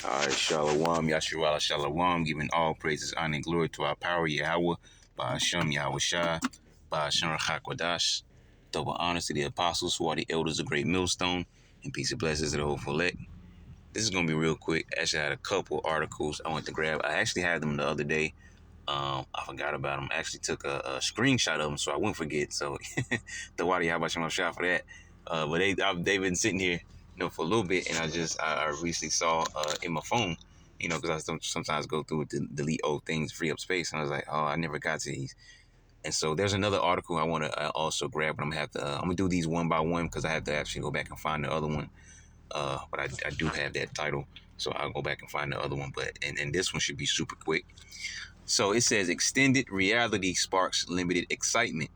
All right, Shalom, Yasharala Shalom, giving all praises, honor, and glory to our power, Yahweh, by Hashem, Yahweh Shai, by Hashem Rachakwadash. Double honors to the apostles who are the elders of Great Millstone, and peace and blessings to the whole elect. This is going to be real quick. Actually, I had a couple articles I went to grab. I actually had them the other day. I forgot about them. I actually took a screenshot of them so I wouldn't forget. So, the Wadi Habashim Shah for that. But they've been sitting here, for a little bit, and I recently saw in my phone, because I sometimes go through it to delete old things, free up space, and I was like, oh, I never got to these. And so there's another article I want to also grab, but I'm gonna do these one by one because I have to actually go back and find the other one. But I do have that title, so I'll go back and find the other one. But and this one should be super quick. So it says extended reality sparks limited excitement.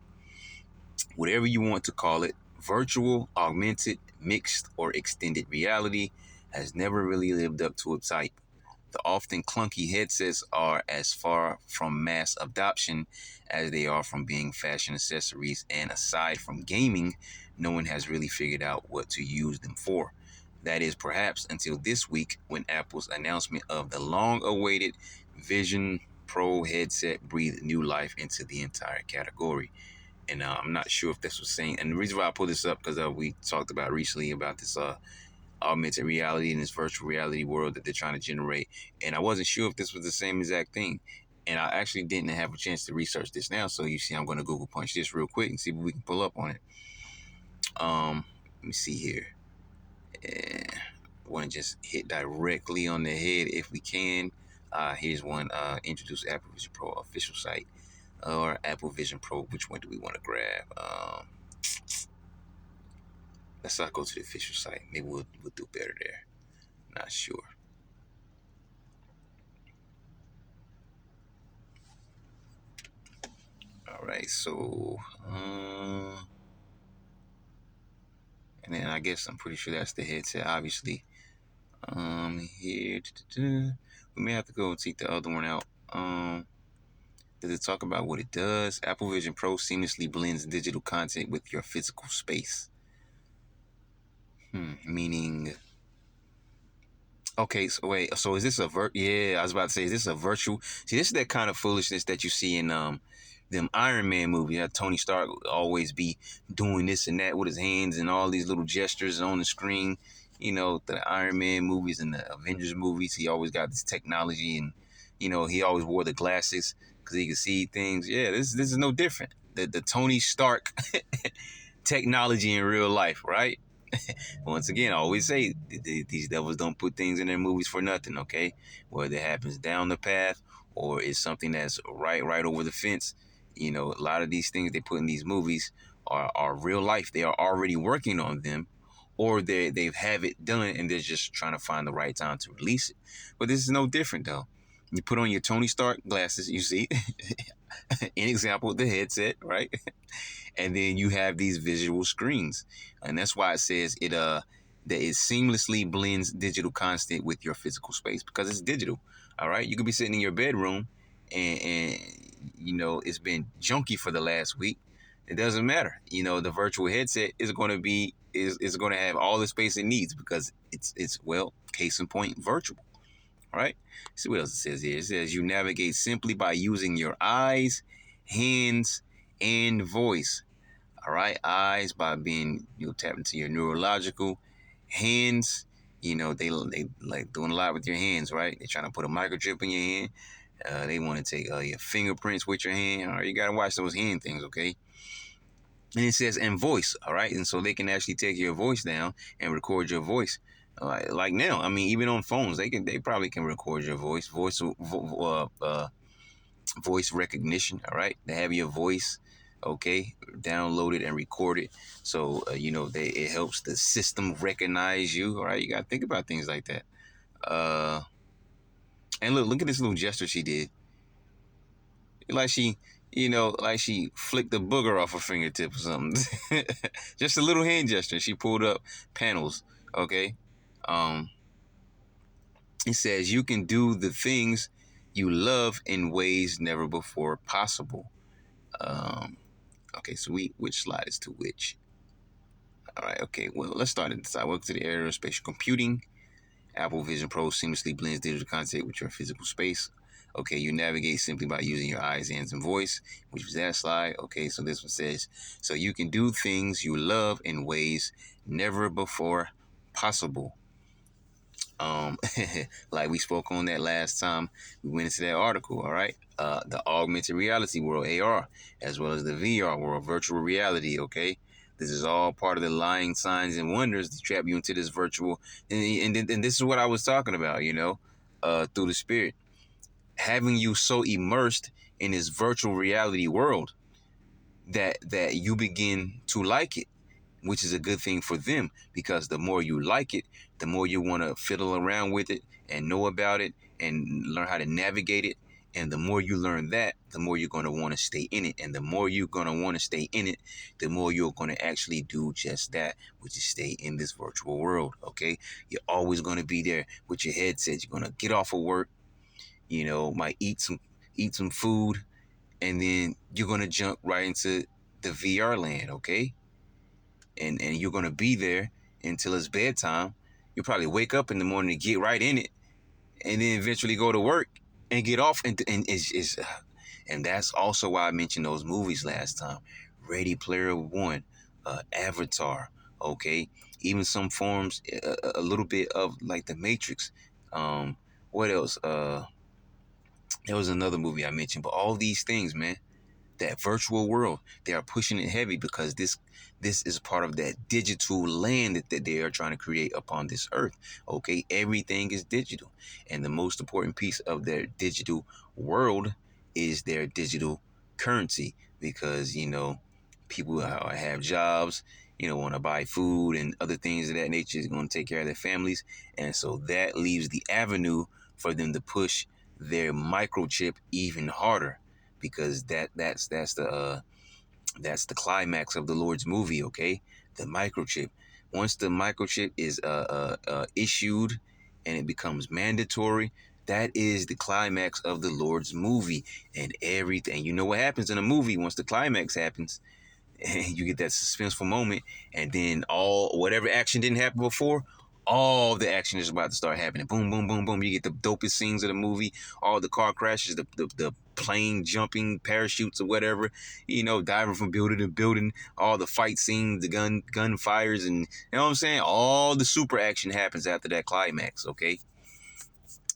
Whatever you want to call it, virtual, augmented, mixed, or extended reality has never really lived up to its hype. The often clunky headsets are as far from mass adoption as they are from being fashion accessories, and aside from gaming, no one has really figured out what to use them for. That is perhaps until this week when Apple's announcement of the long-awaited Vision Pro headset breathed new life into the entire category. And I'm not sure if this was saying, and the reason why I pulled this up because we talked about recently about this augmented reality and this virtual reality world that they're trying to generate, and I wasn't sure if this was the same exact thing. And I actually didn't have a chance to research this now, so you see, I'm going to Google punch this real quick and see what we can pull up on it. Let me see here. I want to just hit directly on the head if we can. Here's one. Introduce Apple Vision Pro official site, or Apple Vision Pro. Which one do we want to grab? Let's not go to the official site. Maybe we'll do better there. Not sure. All right, so and then I guess I'm pretty sure that's the headset. Obviously, here we may have to go and take the other one out. Does it talk about what it does? Apple Vision Pro seamlessly blends digital content with your physical space. Meaning, okay, so wait, so is this yeah, I was about to say, is this a virtual? See, this is that kind of foolishness that you see in them Iron Man movies. Tony Stark would always be doing this and that with his hands and all these little gestures on the screen. The Iron Man movies and the Avengers movies, he always got this technology, and he always wore the glasses because he could see things. Yeah, this is no different. The Tony Stark technology in real life, right? Once again, I always say these devils don't put things in their movies for nothing, okay? Whether it happens down the path or it's something that's right over the fence. A lot of these things they put in these movies are real life. They are already working on them, or they have it done and they're just trying to find the right time to release it. But this is no different, though. You put on your Tony Stark glasses, you see, in example, the headset, right? And then you have these visual screens, and that's why it says that it seamlessly blends digital content with your physical space, because it's digital. All right, you could be sitting in your bedroom, and it's been junky for the last week. It doesn't matter. The virtual headset is going to be is going to have all the space it needs because it's well, case in point, virtual. All right. See what else it says here. It says you navigate simply by using your eyes, hands, and voice. All right, eyes by being tap into your neurological. Hands, they like doing a lot with your hands, right? They're trying to put a microchip in your hand. They want to take your fingerprints with your hand. All right, you gotta watch those hand things, okay? And it says and voice, all right, and so they can actually take your voice down and record your voice. Like now, I mean, even on phones, they probably can record your voice recognition. All right, they have your voice, okay, downloaded and recorded. So it helps the system recognize you. All right, you gotta think about things like that. And look at this little gesture she did. Like she flicked the booger off her fingertip or something. Just a little hand gesture. She pulled up panels. Okay. It says you can do the things you love in ways never before possible. Okay, so which slide is to which? All right, okay, well, let's start at the side. Welcome to the area of spatial computing. Apple Vision Pro seamlessly blends digital content with your physical space. Okay, you navigate simply by using your eyes, hands, and voice, which was that slide. Okay, so this one says, so you can do things you love in ways never before possible. Like we spoke on that last time we went into that article, all right? The augmented reality world, AR, as well as the VR world, virtual reality, okay? This is all part of the lying signs and wonders to trap you into this virtual. And this is what I was talking about, through the spirit. Having you so immersed in this virtual reality world that you begin to like it, which is a good thing for them, because the more you like it, the more you want to fiddle around with it and know about it and learn how to navigate it. And the more you learn that, the more you're going to want to stay in it. And the more you're going to want to stay in it, the more you're going to actually do just that, which is stay in this virtual world, okay? You're always going to be there with your headset. You're going to get off of work, might eat some food, and then you're going to jump right into the VR land, okay? And you're going to be there until it's bedtime. You'll probably wake up in the morning to get right in it, and then eventually go to work and get off. And that's also why I mentioned those movies last time. Ready Player One, Avatar, okay? Even some forms, a little bit of like The Matrix. What else? There was another movie I mentioned, but all these things, man, that virtual world, they are pushing it heavy because this is part of that digital land that they are trying to create upon this earth. Okay, everything is digital, and the most important piece of their digital world is their digital currency, because people have jobs, want to buy food and other things of that nature, is going to take care of their families, and so that leaves the avenue for them to push their microchip even harder, because that's the climax of the Lord's movie, okay? The microchip. Once the microchip is issued and it becomes mandatory, that is the climax of the Lord's movie. And everything, you know what happens in a movie once the climax happens, and you get that suspenseful moment, and then whatever action didn't happen before, all the action is about to start happening. Boom, boom, boom, boom. You get the dopest scenes of the movie, all the car crashes, the plane jumping, parachutes or whatever, diving from building to building, all the fight scenes, the gun fires, and you know what I'm saying? All the super action happens after that climax, okay?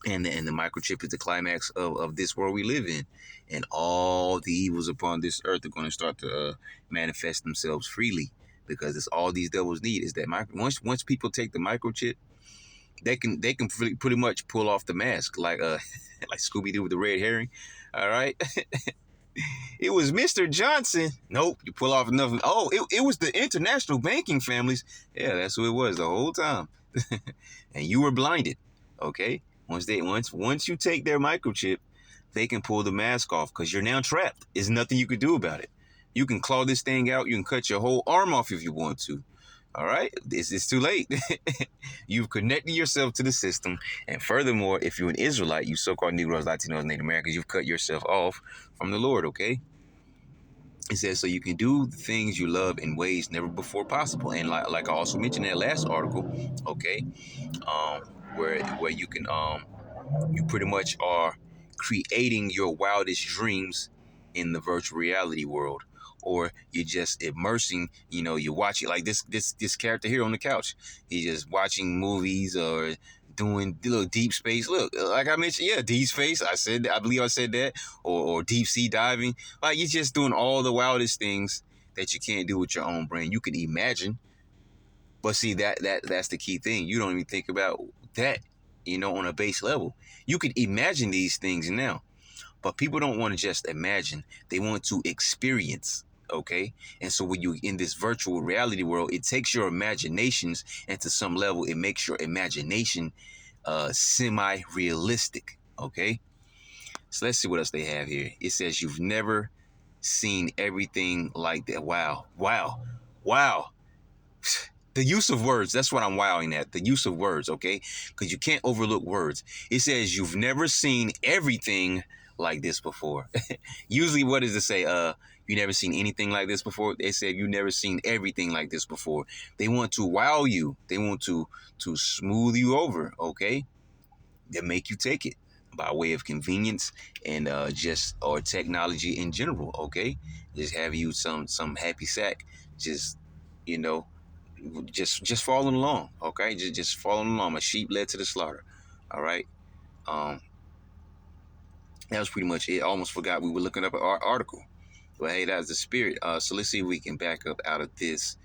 And the microchip is the climax of this world we live in. And all the evils upon this earth are going to start to manifest themselves freely, because it's all these devils need is that once people take the microchip, they can pretty much pull off the mask like like Scooby-Doo with the red herring. All right. It was Mr. Johnson. Nope, you pull off enough. Oh, it was the international banking families. Yeah, that's who it was the whole time. And you were blinded. Okay? Once you take their microchip, they can pull the mask off, because you're now trapped. There's nothing you can do about it. You can claw this thing out. You can cut your whole arm off if you want to. All right? It's too late. You've connected yourself to the system. And furthermore, if you're an Israelite, you so-called Negroes, Latinos, Native Americans, you've cut yourself off from the Lord, okay? It says, so you can do the things you love in ways never before possible. And like I also mentioned in that last article, okay, where you can, you pretty much are creating your wildest dreams in the virtual reality world. Or you're just immersing, you're watching like this character here on the couch. He's just watching movies or doing little deep space. Look, like I mentioned, yeah, deep space. I believe I said that, or deep sea diving. Like you're just doing all the wildest things that you can't do with your own brain. You can imagine, but see that's the key thing. You don't even think about that, on a base level. You could imagine these things now, but people don't want to just imagine. They want to experience. Okay. And so when you're in this virtual reality world, it takes your imaginations, and to some level, it makes your imagination semi-realistic. Okay. So let's see what else they have here. It says you've never seen everything like that. Wow. The use of words, that's what I'm wowing at. The use of words, okay? Because you can't overlook words. It says you've never seen everything like this before. Usually what does it say? You never seen anything like this before? They said you never seen everything like this before. They want to wow you. They want to smooth you over, okay? They make you take it by way of convenience and just or technology in general, okay? Just have you some happy sack, just you know, just following along, okay? Just following along. A sheep led to the slaughter. All right. Um, that was pretty much it. I almost forgot we were looking up our article. But hey, that's the spirit. So let's see if we can back up out of this,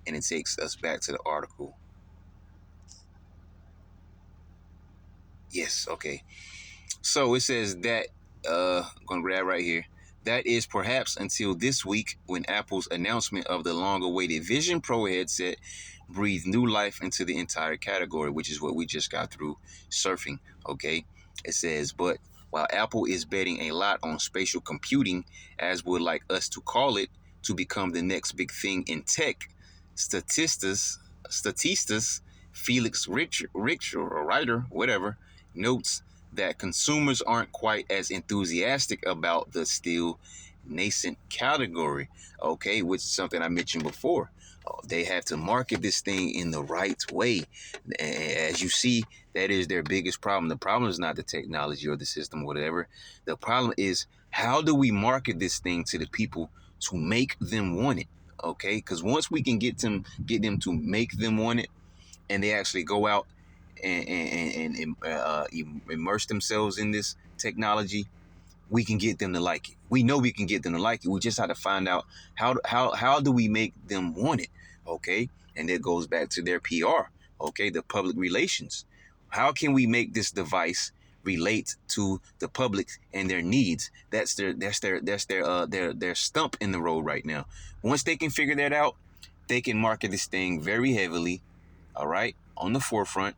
and it takes us back to the article. Yes, okay. So it says that I'm gonna grab right here. That is perhaps until this week when Apple's announcement of the long-awaited Vision Pro headset breathed new life into the entire category, which is what we just got through surfing. Okay, it says, but while Apple is betting a lot on spatial computing, as would like us to call it, to become the next big thing in tech, Statistas Felix Rich or Writer, whatever, notes that consumers aren't quite as enthusiastic about the still nascent category, okay, which is something I mentioned before. They have to market this thing in the right way. As you see, that is their biggest problem. The problem is not the technology or the system, or whatever. The problem is, how do we market this thing to the people to make them want it? Okay, because once we can get them to make them want it, and they actually go out and immerse themselves in this technology, we can get them to like it. We know we can get them to like it. We just have to find out how do we make them want it, okay? And that goes back to their PR, okay, the public relations. How can we make this device relate to the public and their needs? That's their stump in the road right now. Once they can figure that out, they can market this thing very heavily, all right, on the forefront.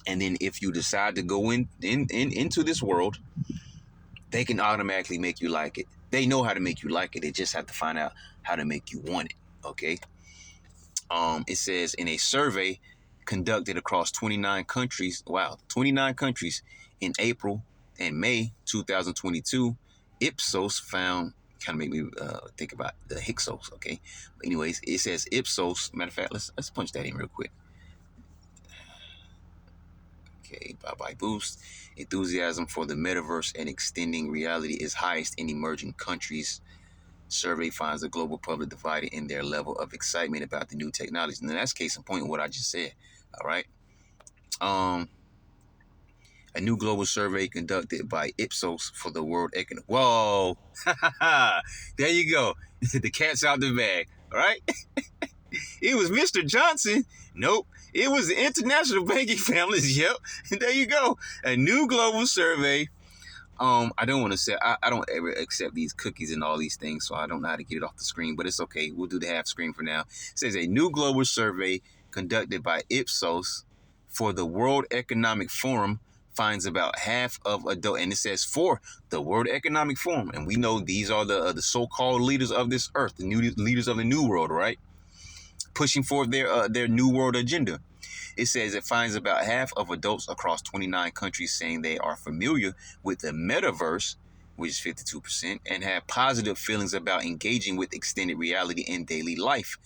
And then if you decide to go into this world, they can automatically make you like it. They know how to make you like it. They just have to find out how to make you want it. Okay. It says in a survey conducted across 29 countries, 29 countries in April and May 2022, Ipsos found, kind of make me think about the Hyksos, okay? But anyways, it says Ipsos, matter of fact, let's punch that in real quick. Okay, bye-bye boost. Enthusiasm for the metaverse and extending reality is highest in emerging countries. Survey finds the global public divided in their level of excitement about the new technology. And that's case in point of what I just said. All right. A new global survey conducted by Ipsos for the World Economic. Whoa. There you go. The cat's out the bag. All right. It was Mr. Johnson. Nope. It was the international banking families. Yep. There you go. A new global survey. I don't want to say, I don't ever accept these cookies and all these things, so I don't know how to get it off the screen, but it's okay. We'll do the half screen for now. It says a new global survey conducted by Ipsos for the World Economic Forum finds about half of adult, and it says for the World Economic Forum, and we know these are the so-called leaders of this earth, the new leaders of the new world, right? Pushing forward their new world agenda. It says it finds about half of adults across 29 countries saying they are familiar with the metaverse, which is 52%, and have positive feelings about engaging with extended reality in daily life,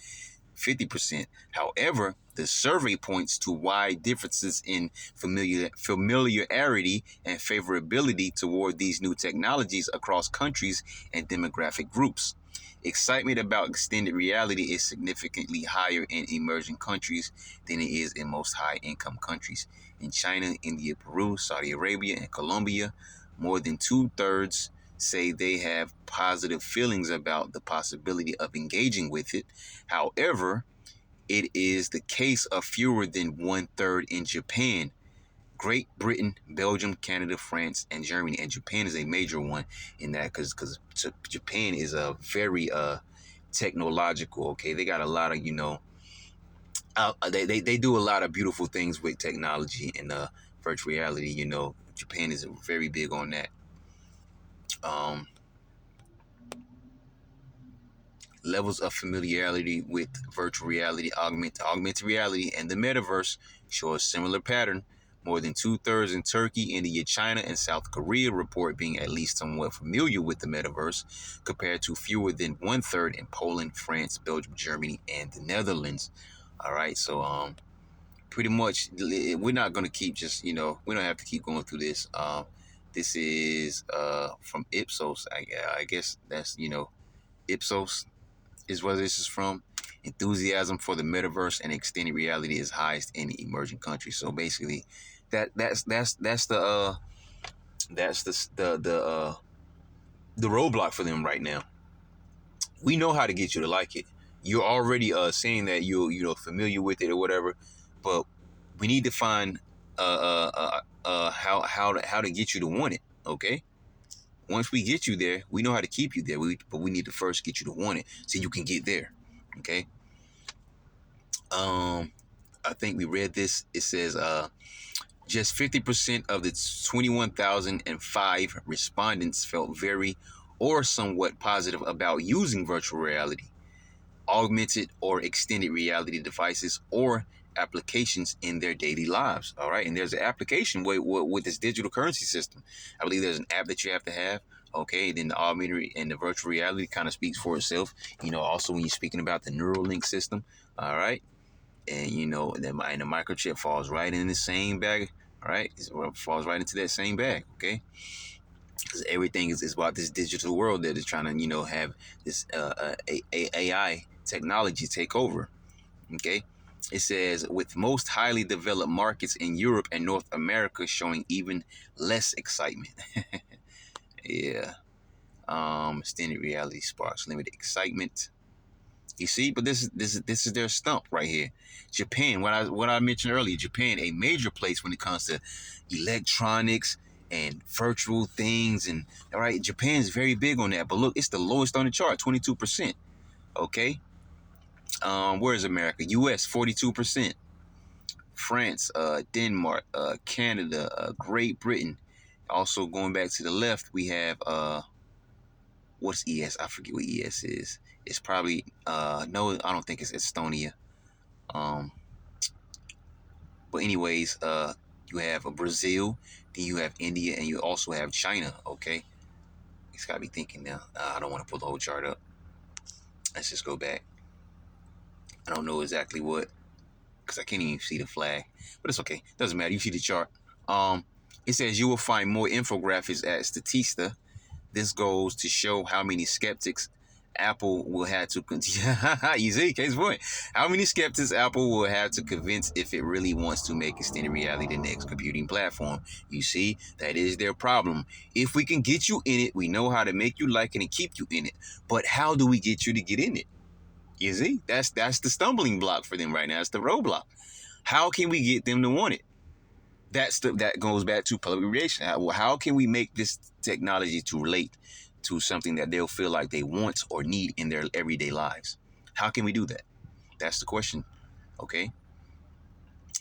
50%. However, the survey points to wide differences in familiarity and favorability toward these new technologies across countries and demographic groups. Excitement about extended reality is significantly higher in emerging countries than it is in most high-income countries. In China, India, Peru, Saudi Arabia, and Colombia, more than 2/3 say they have positive feelings about the possibility of engaging with it. However, it is the case of fewer than 1/3 in Japan, Great Britain, Belgium, Canada, France, and Germany. And Japan is a major one in that because Japan is a very technological. Okay, they got a lot of they do a lot of beautiful things with technology and virtual reality. Japan is very big on that. Levels of familiarity with virtual reality, augmented reality, and the metaverse show a similar pattern. More than 2/3 in Turkey, India, China, and South Korea report being at least somewhat familiar with the metaverse, compared to fewer than 1/3 in Poland, France, Belgium, Germany, and the Netherlands. All right, so pretty much we're not going to keep just, we don't have to keep going through this. This is from Ipsos. I guess that's, Ipsos is where this is from. Enthusiasm for the metaverse and extended reality is highest in emerging countries. So basically, that's the roadblock for them right now. We know how to get you to like it. You're already saying that you're familiar with it or whatever, but we need to find how to get you to want it. Okay. Once we get you there, we know how to keep you there. But we need to first get you to want it so you can get there. Okay. I think we read this. It says just 50% of the 21,005 respondents felt very or somewhat positive about using virtual reality, augmented or extended reality devices or applications in their daily lives. All right. And there's an application with this digital currency system. I believe there's an app that you have to have. Okay. Then the augmented and the virtual reality kind of speaks for itself. Also when you're speaking about the Neuralink system. All right. And, and the microchip falls right in the same bag. All right. It falls right into that same bag. Okay. Because everything is about this digital world that is trying to, have this AI technology take over. Okay. It says, with most highly developed markets in Europe and North America showing even less excitement. Yeah. Extended reality sparks limited excitement. You see, but this is their stump right here. Japan, what I mentioned earlier, Japan, a major place when it comes to electronics and virtual things, and all right, Japan's very big on that. But look, it's the lowest on the chart, 22%. Okay. Where's America? US, 42%. France, Denmark, Canada, Great Britain. Also going back to the left, we have what's ES? I forget what ES is. It's probably no, I don't think it's Estonia. But anyways, you have Brazil, then you have India, and you also have China. Okay, it's got me thinking now. I don't want to pull the whole chart up. Let's just go back. I don't know exactly what, because I can't even see the flag, but it's okay. Doesn't matter. You see the chart. It says you will find more infographics at Statista. This goes to show how many skeptics Apple will have to you see, case point. How many skeptics Apple will have to convince if it really wants to make extended reality the next computing platform. You see, that is their problem. If we can get you in it, we know how to make you like it and keep you in it. But how do we get you to get in it? You see, that's the stumbling block for them right now. It's the roadblock. How can we get them to want it? That goes back to public relation. How can we make this technology to relate to something that they'll feel like they want or need in their everyday lives? How can we do that? That's the question. Okay.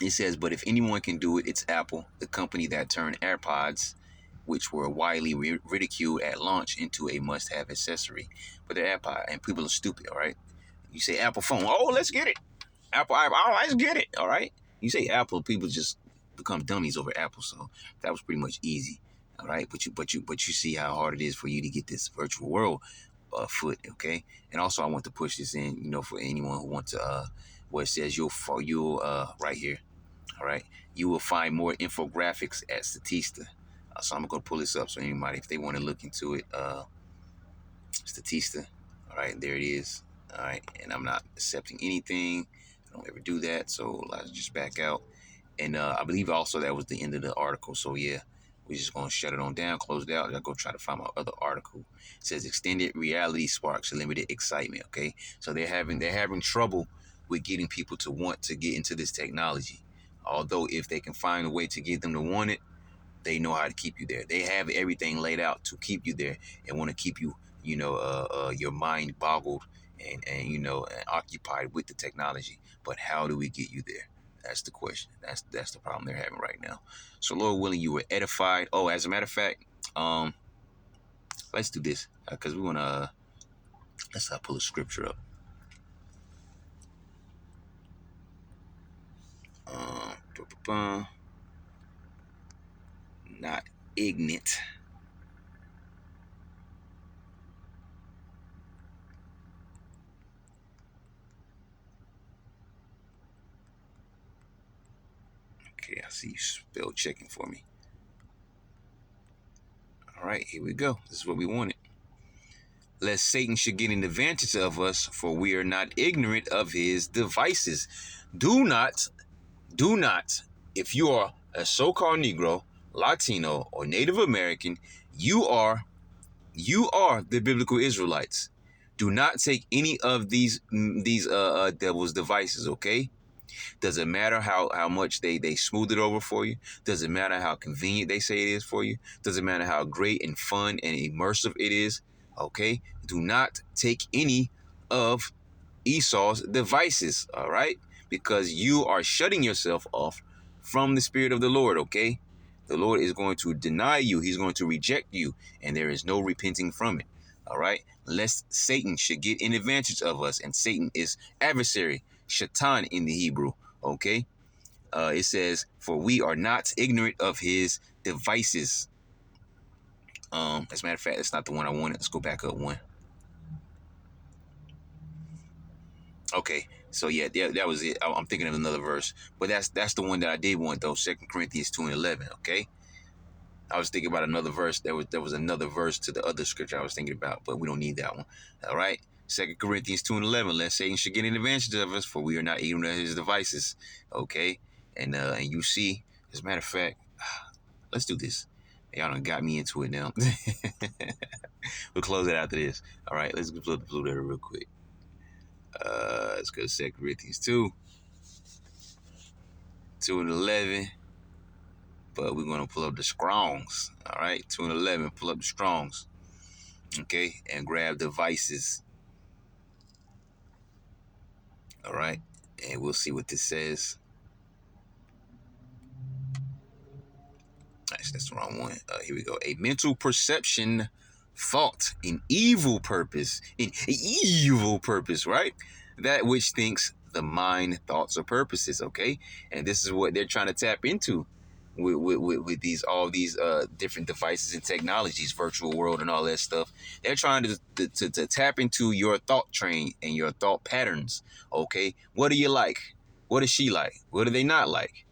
It says, but if anyone can do it, it's Apple, the company that turned AirPods, which were widely ridiculed at launch, into a must-have accessory. But they're AirPod, and people are stupid. All right. You say Apple phone, oh, let's get it. Apple iPod, oh, let's get it. All right. You say Apple, people just become dummies over Apple. So that was pretty much easy. All right. But you see how hard it is for you to get this virtual world foot. Okay. And also I want to push this in, for anyone who wants to, where it says you'll right here. All right. You will find more infographics at Statista. So I'm going to pull this up so anybody, if they want to look into it, Statista. All right. There it is. All right. And I'm not accepting anything. I don't ever do that. So let's just back out. And I believe also that was the end of the article. So yeah, we're just going to shut it on down, close it out. I'll go try to find my other article. It says extended reality sparks limited excitement. Okay. So they're having trouble with getting people to want to get into this technology. Although if they can find a way to get them to want it, they know how to keep you there. They have everything laid out to keep you there and want to keep you, your mind boggled and and occupied with the technology. But how do we get you there? That's the question. That's the problem they're having right now. So Lord willing, you were edified. Oh, as a matter of fact, let's do this because we want to. Let's pull a scripture up. not ignorant. Okay, I see you spell checking for me. All right, here we go. This is what we wanted. Lest Satan should get an advantage of us, for we are not ignorant of his devices. Do not, if you are a so-called Negro, Latino, or Native American, you are the biblical Israelites. Do not take any of these devil's devices, okay? Doesn't matter how much they smooth it over for you. Doesn't matter how convenient they say it is for you. Doesn't matter how great and fun and immersive it is. Okay? Do not take any of Esau's devices, all right? Because you are shutting yourself off from the Spirit of the Lord, okay? The Lord is going to deny you. He's going to reject you, and there is no repenting from it, all right? Lest Satan should get an advantage of us, and Satan is adversary, Shaitan in the Hebrew, okay? It says, for we are not ignorant of his devices. As a matter of fact, that's not the one I wanted. Let's go back up one. Okay, so yeah, that was it. I'm thinking of another verse, but that's the one that I did want though. 2 Corinthians 2:11. Okay, I was thinking about another verse. There was another verse to the other scripture I was thinking about, but we don't need that one. All right, 2 Corinthians 2:11. Lest Satan should get an advantage of us, for we are not ignorant of his devices. Okay, and you see, as a matter of fact, let's do this. Y'all done got me into it now. We'll close it after this. All right, let's go the blue letter real quick. Let's go to 2 Corinthians 2:11. But we're going to pull up the Strongs. All right, 2:11. Pull up the Strongs. Okay, and grab devices. All right, and we'll see what this says. Nice, that's the wrong one. Here we go. A mental perception, thought, an evil purpose, right? That which thinks the mind, thoughts, or purposes. Okay, and this is what they're trying to tap into with these all these different devices and technologies, virtual world, and all that stuff. They're trying to tap into your thought train and your thought patterns. Okay, what do you like? What does she like? What do they not like?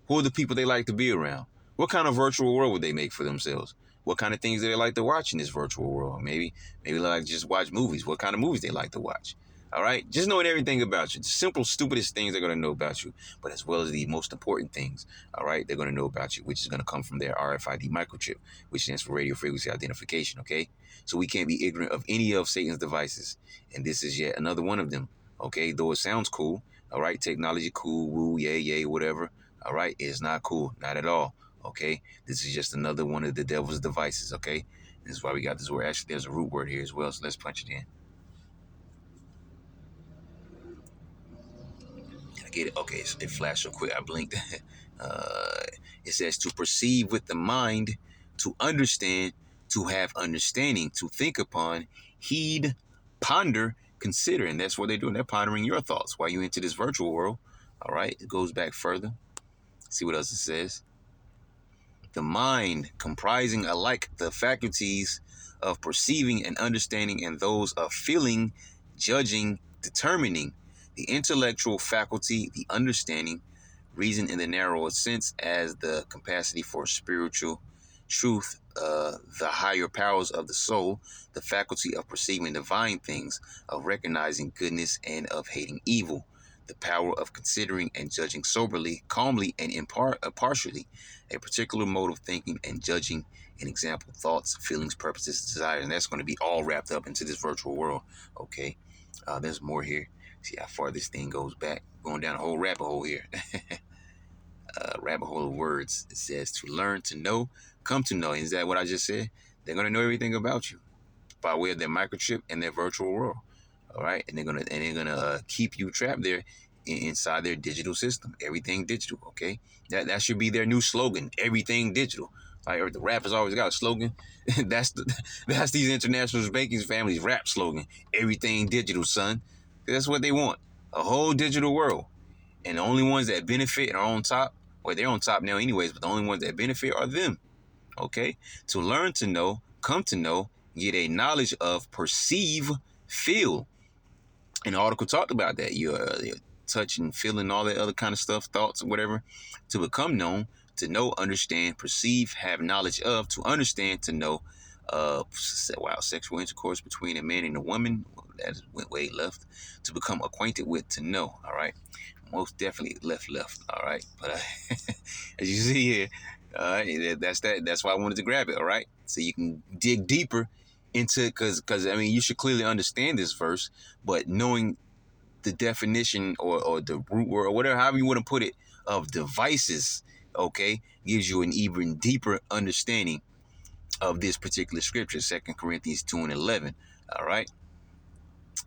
Who are the people they like to be around? What kind of virtual world would they make for themselves? What kind of things do they like to watch in this virtual world? Maybe they like to just watch movies. What kind of movies they like to watch? All right? Just knowing everything about you. The simple, stupidest things they're going to know about you, but as well as the most important things, all right, they're going to know about you, which is going to come from their RFID microchip, which stands for radio frequency identification, okay? So we can't be ignorant of any of Satan's devices, and this is yet another one of them, okay? Though it sounds cool, all right? Technology cool, woo, yay, whatever, all right? It's not cool, not at all. Okay, this is just another one of the devil's devices. Okay, this is why we got this word. Actually, there's a root word here as well, so let's punch it in. I get it. Okay, it flashed so quick I blinked. It says to perceive with the mind, to understand, to have understanding, to think upon, heed, ponder, consider, and that's what they're doing. They're pondering your thoughts while you enter this virtual world. All right, it goes back further. See what else it says. The mind, comprising alike the faculties of perceiving and understanding and those of feeling, judging, determining, the intellectual faculty, the understanding, reason in the narrower sense as the capacity for spiritual truth, the higher powers of the soul, the faculty of perceiving divine things, of recognizing goodness and of hating evil, the power of considering and judging soberly, calmly, and impartially, a particular mode of thinking and judging, an example, thoughts, feelings, purposes, desires, and that's going to be all wrapped up into this virtual world. Okay, there's more here. See how far this thing goes back. Going down a whole rabbit hole here. Rabbit hole of words. It says to learn, to know, come to know. Is that what I just said? They're going to know everything about you by way of their microchip and their virtual world. All right, and they're gonna keep you trapped there inside their digital system. Everything digital. Okay, that should be their new slogan. Everything digital. Like the rappers always got a slogan. that's these international banking families' rap slogan. Everything digital, son. That's what they want. A whole digital world, and the only ones that benefit are on top. Well, they're on top now anyways, but the only ones that benefit are them. Okay? To learn to know, come to know, get a knowledge of, perceive, feel. And the article talked about that. Your touch and feeling, all that other kind of stuff, thoughts, whatever. To become known, to know, understand, perceive, have knowledge of, to understand, to know. Sexual intercourse between a man and a woman. That went way left. To become acquainted with, to know. All right. Most definitely left. All right. But as you see here, all right, that's that. That's why I wanted to grab it. All right. So you can dig deeper into, because I mean, you should clearly understand this verse, but knowing the definition, or the root word, or whatever, however you want to put it, of devices, okay, gives you an even deeper understanding of this particular scripture, 2 Corinthians 2:11. All right.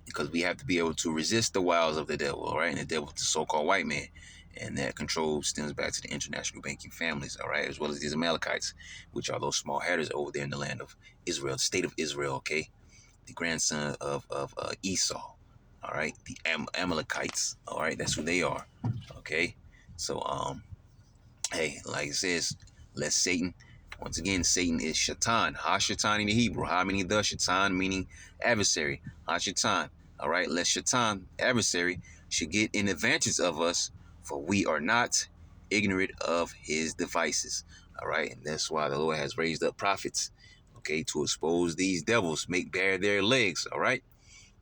Because we have to be able to resist the wiles of the devil, all right? And the devil is the so-called white man. And that control stems back to the international banking families, all right? As well as these Amalekites, which are those small hatters over there in the land of Israel, the state of Israel, okay? The grandson of Esau, all right? The Amalekites, all right? That's who they are, okay? So, hey, like it says, let Satan, once again, Satan is Shaitan. Ha-Shaitan in the Hebrew. Ha meaning the, Shaitan meaning adversary. Ha-Shaitan. All right, let Shaitan, adversary, should get in advantage of us, for we are not ignorant of his devices. All right, and that's why the Lord has raised up prophets, okay, to expose these devils, make bare their legs. All right,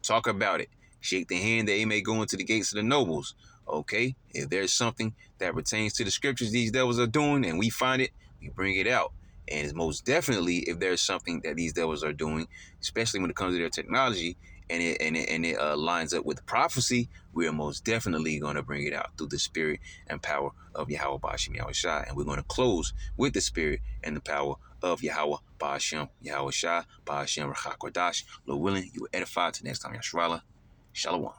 talk about it. Shake the hand that he may go into the gates of the nobles. Okay, if there's something that pertains to the scriptures these devils are doing and we find it, we bring it out. And it's most definitely, if there's something that these devils are doing, especially when it comes to their technology, and it lines up with prophecy, we are most definitely going to bring it out through the spirit and power of Yahweh Ba'ashem Yahweh Shai. And we're going to close with the spirit and the power of Yahweh Ba'ashem Yahweh Shai, Ba'ashem Rachakodash. Lord willing, you will edify to next time, Yashwala. Shalom.